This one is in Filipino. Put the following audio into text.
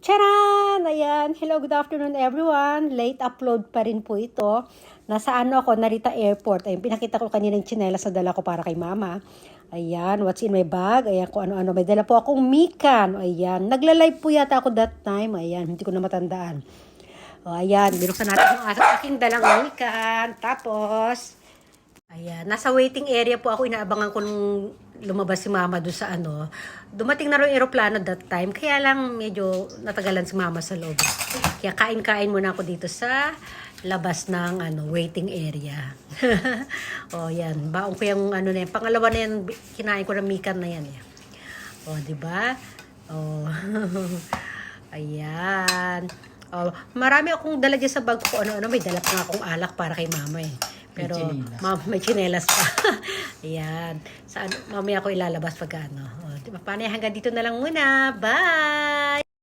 Charan! Ayan. Hello, good afternoon everyone. Late upload pa rin po ito. Nasa ako, Narita Airport. Ayun, pinakita ko kanina yung tsinelas na dala ko para kay mama. Ayan, what's in my bag? Ayan, kung ano-ano. May dala po akong mikan. Ayan, nagla-live po yata ako that time. Ayan, hindi ko na matandaan. O, ayan, binuksan natin yung aking dalang mikan. Tapos, ayan, nasa waiting area po ako. Inaabangan ko nung lumabas si mama doon sa ano. Dumating na rin yung aeroplano that time. Kaya lang medyo natagalan si mama sa loob. Kaya kain-kain muna ako dito sa labas ng waiting area. O yan, baon ko yung ano na yan. Pangalawa na yan, kinain ko ng mikan na yan. O, diba? O, ayan. O, marami akong dala dyan sa bag ko. Ano-ano, may dala pa nga akong alak para kay mama eh. Pero may tsinelas pa. Ayan. Mamaya ako ilalabas pag ano. O, diba? Paano hanggang dito na lang muna. Bye!